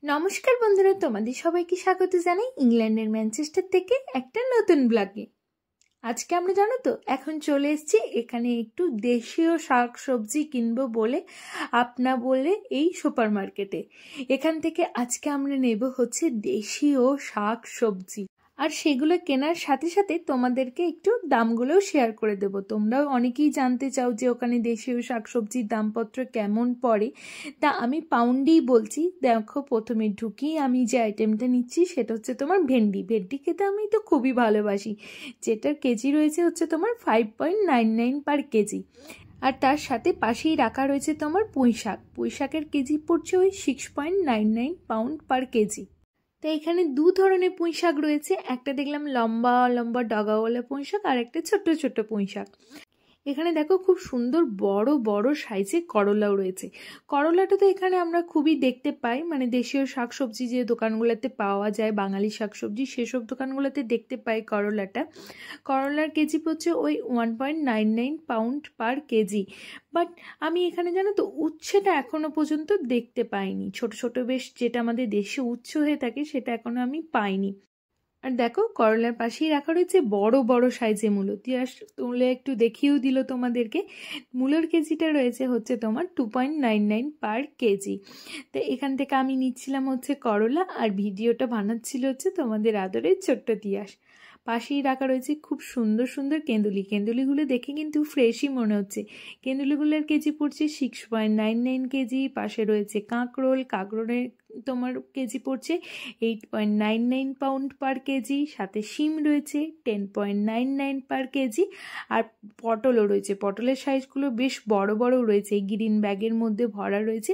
নমস্কার বন্ধুরা, তোমাদের সবাইকে স্বাগত জানাই ইংল্যান্ডের ম্যানচেস্টার থেকে একটা নতুন ব্লগে। আজকে আমরা জানো তো এখন চলে এসেছি এখানে একটু দেশীয় শাক সবজি কিনবো বলে এই সুপার মার্কেটে। এখান থেকে আজকে আমরা নেব হচ্ছে দেশীয় শাক সবজি, আর সেগুলো কেনার সাথে সাথে তোমাদেরকে একটু দামগুলোও শেয়ার করে দেবো। তোমরাও অনেকেই জানতে চাও যে ওখানে দেশীয় শাকসবজির দামপত্র কেমন পড়ে, তা আমি পাউন্ডেই বলছি। দেখো, প্রথমে ঢুকি আমি যে আইটেমটা নিচ্ছি সেটা হচ্ছে তোমার ভেন্ডি। ভেন্ডি খেতে আমি তো খুবই ভালোবাসি, যেটার কেজি রয়েছে হচ্ছে তোমার 5.99 পার কেজি। আর তার সাথে পাশেই রাখা রয়েছে তোমার পুঁইশাক। পুঁইশাকের কেজি পড়ছে ওই 6.99 পাউন্ড পার কেজি। তো এখানে দু ধরনের পুঁইশাক রয়েছে, একটা দেখলাম লম্বা লম্বা ডগাওয়ালা পুঁইশাক, আর একটা ছোট্ট ছোট্ট পুঁইশাক। এখানে দেখো খুব সুন্দর বড় বড় সাইজে করলাও রয়েছে। করলাটা তো এখানে আমরা খুবই দেখতে পাই, মানে দেশীয় শাকসবজি যে দোকানগুলোতে পাওয়া যায়, বাঙালি শাকসবজি, সেসব দোকানগুলোতে দেখতে পাই করলাটা। করলার কেজি পড়ছে ওই 1.99 পাউন্ড পার কেজি। বাট আমি এখানে জানো তো উচ্ছেটা এখনো পর্যন্ত দেখতে পাইনি। ছোট ছোট বেশ যেটা আমাদের দেশে উচ্ছে হয়ে থাকে সেটা এখনো আমি পাইনি। আর দেখো করলার পাশেই রাখা রয়েছে বড় বড় সাইজে মূলো। তুলে একটু দেখিয়েও দিল তোমাদেরকে। মূলোর কেজিটা রয়েছে হচ্ছে তোমার 2.99 পার কেজি। তো এখান থেকে আমি নিচ্ছিলাম হচ্ছে করলা, আর ভিডিওটা বানাচ্ছিল হচ্ছে তোমাদের আদরের ছোট্ট তিয়াস। পাশেই রাখা রয়েছে খুব সুন্দর সুন্দর কেঁদুলি। কেঁদুলিগুলো দেখে কিন্তু ফ্রেশই মনে হচ্ছে। কেঁদুলিগুলোর কেজি পড়ছে 6.99 কেজি। পাশে রয়েছে কাঁকরোল। কাঁকরোলের তোমার কেজি পড়ছে 8.99 পাউন্ড পার কেজি। সাথে শিম রয়েছে 10.99 পার কেজি। আর পটলও রয়েছে। পটলের সাইজগুলো বেশ বড় বড় রয়েছে, এই গ্রিন ব্যাগের মধ্যে ভরা রয়েছে।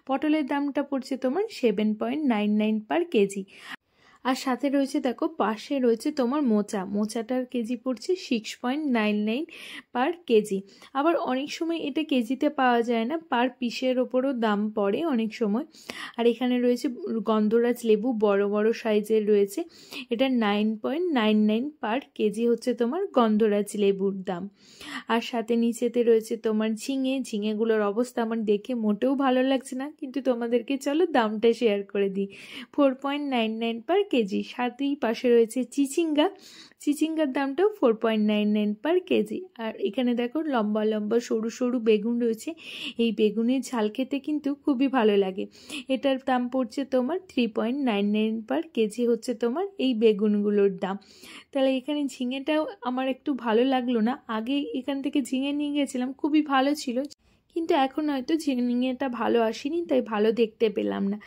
পটলের দামটা পড়ছে তোমার 7.99 পার কেজি। আর সাথে রয়েছে দেখো পাশে রয়েছে তোমার মোচাটার কেজি পড়ছে 6.99 পার কেজি। আবার অনেক সময় এটা কেজিতে পাওয়া যায় না, পার পিসের ওপরও দাম পড়ে অনেক সময়। আর এখানে রয়েছে গন্ধরাজ লেবু, বড় বড় সাইজের রয়েছে। এটা 9.99 পার কেজি হচ্ছে তোমার গন্ধরাজ লেবুর দাম। আর সাথে নিচেতে রয়েছে তোমার ঝিঙেগুলোর অবস্থা আমার দেখে মোটেও ভালো লাগছে না, কিন্তু তোমাদেরকে চলো দামটা শেয়ার করে দিই। 4.99 পার কেজি। সাথেই পাশে রয়েছে চিচিঙ্গার দামটাও 4.99 পার কেজি। আর এখানে দেখো লম্বা লম্বা সরু সরু বেগুন রয়েছে। এই বেগুনের ঝাল খেতে কিন্তু খুবই ভালো লাগে। এটার দাম পড়ছে তোমার 3.99 পার কেজি হচ্ছে তোমার এই বেগুনগুলোর দাম। তাহলে এখানে ঝিঙেটাও আমার একটু ভালো লাগলো না। আগে এখান থেকে ঝিঙে নিয়ে গেছিলাম, খুবই ভালো ছিল, কিন্তু এখন হয়তো ঝিঙেটা ভালো আসেনি, তাই ভালো দেখতে পেলাম না।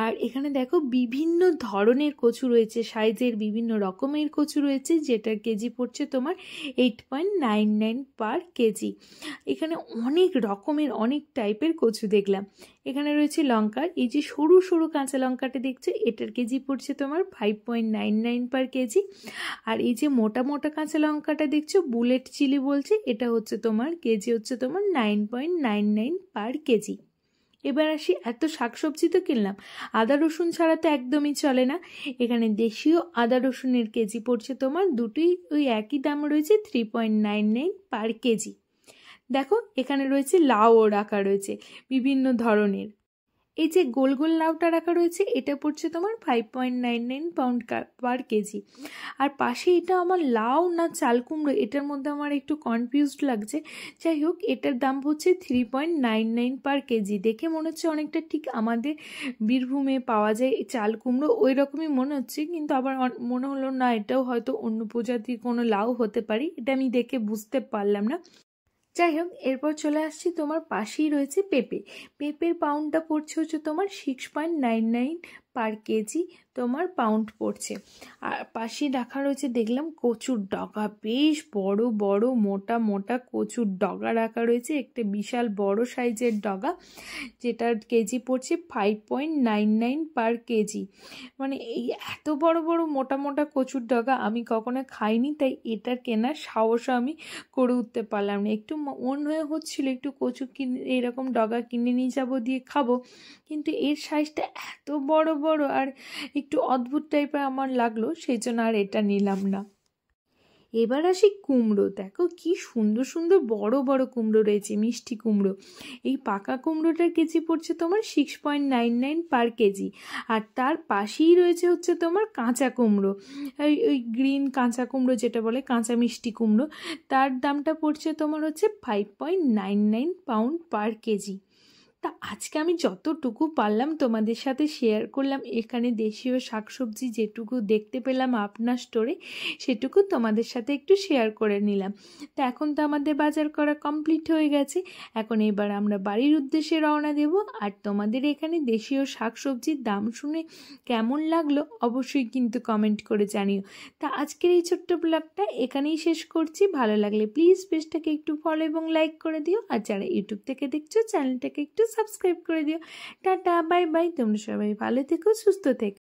আর এখানে দেখো বিভিন্ন ধরনের কচু রয়েছে, সাইজের বিভিন্ন রকমের কচু রয়েছে, যেটার কেজি পড়ছে তোমার 8.99 পার কেজি। এখানে অনেক রকমের অনেক টাইপের কচু দেখলাম। এখানে রয়েছে লঙ্কা, এই যে সরু সরু কাঁচা লঙ্কাটা দেখছো, এটার কেজি পড়ছে তোমার 5.99 পার কেজি। আর এই যে মোটা মোটা কাঁচা লঙ্কাটা দেখছো, বুলেট চিলি বলছে, এটা হচ্ছে তোমার কেজি হচ্ছে তোমার 9.99 পার কেজি। এবার আসি, এত শাকসবজি তো কিনলাম, আদা রসুন ছাড়া তো একদমই চলে না। এখানে দেশীয় আদা রসুনের কেজি পড়ছে তোমার দুটোই ওই একই দাম রয়েছে 3.99 পার কেজি। দেখো এখানে রয়েছে লাউও রাখা রয়েছে বিভিন্ন ধরনের। এই যে গোল গোল লাউটা রাখা রয়েছে, এটা পড়ছে তোমার 5.99 পাউন্ড পার কেজি। আর পাশে এটা আমার লাউ না চাল কুমড়ো, এটার মধ্যে আমার একটু কনফিউজড লাগছে। যাই হোক, এটার দাম হচ্ছে 3.99 পার কেজি। দেখে মনে হচ্ছে অনেকটা ঠিক আমাদের বীরভূমে পাওয়া যায় চাল কুমড়ো ওই রকমই মনে হচ্ছে, কিন্তু আবার মনে হলো না এটাও হয়তো অন্য প্রজাতির কোনো লাউ হতে পারে, এটা আমি দেখে বুঝতে পারলাম না। যাই হোক, এরপর চলে আসছি তোমার পাশেই রয়েছে পেঁপের পাউন্ডটা পড়ছে হচ্ছে তোমার 6.99 পার কেজি তোমার পাউন্ড পড়ছে। আর পাশেই রাখা রয়েছে দেখলাম কচুর ডগা, বেশ বড় বড় মোটা মোটা কচুর ডগা রাখা রয়েছে, একটা বিশাল বড় সাইজের ডগা, যেটার কেজি পড়ছে 5.99 পার কেজি। মানে এই এত বড় বড় মোটা মোটা কচুর ডগা আমি কখনো খাইনি, তাই এটার কেনার সাহসও আমি করে উঠতে পারলাম না। একটু মন হয়ে হচ্ছিল একটু কচু কিনে এরকম ডগা কিনে নিয়ে যাবো, দিয়ে খাবো, কিন্তু এর সাইজটা এত বড় বড় আর একটু অদ্ভুত টাইপের আমার লাগলো, সেই জন্য আর এটা নিলাম না। এবার আসি কুমড়ো। দেখো কি সুন্দর সুন্দর বড় বড় কুমড়ো রয়েছে, মিষ্টি কুমড়ো। এই পাকা কুমড়োটার কেজি পড়ছে তোমার 6.99 পার কেজি। আর তার পাশেই রয়েছে হচ্ছে তোমার কাঁচা কুমড়ো, ওই গ্রিন কাঁচা কুমড়ো যেটা বলে, কাঁচা মিষ্টি কুমড়ো। তার দামটা পড়ছে তোমার হচ্ছে 5.99 পাউন্ড পার কেজি। তা আজকে আমি যতটুকু পারলাম তোমাদের সাথে শেয়ার করলাম। এখানে দেশীয় শাকসবজি যেটুকু দেখতে পেলাম আপনার স্টোরে, সেটুকু তোমাদের সাথে একটু শেয়ার করে নিলাম। তো এখন তো আমাদের বাজার করা কমপ্লিট হয়ে গেছে। এখন এবার আমরা বাড়ির উদ্দেশ্যে রওনা দেব। আর তোমাদের এখানে দেশীয় শাকসবজির দাম শুনে কেমন লাগলো অবশ্যই কিন্তু কমেন্ট করে জানিও। তা আজকের এই ছোট্ট ব্লগটা এখানেই শেষ করছি। ভালো লাগলে প্লিজ পেজটাকে একটু ফলো এবং লাইক করে দিও। আর যারা ইউটিউব থেকে দেখছো চ্যানেলটাকে একটু সাবস্ক্রাইব করে দিও। Tata, bye bye. তোমরা সবাই ভালো থেকো, সুস্থ থেকো।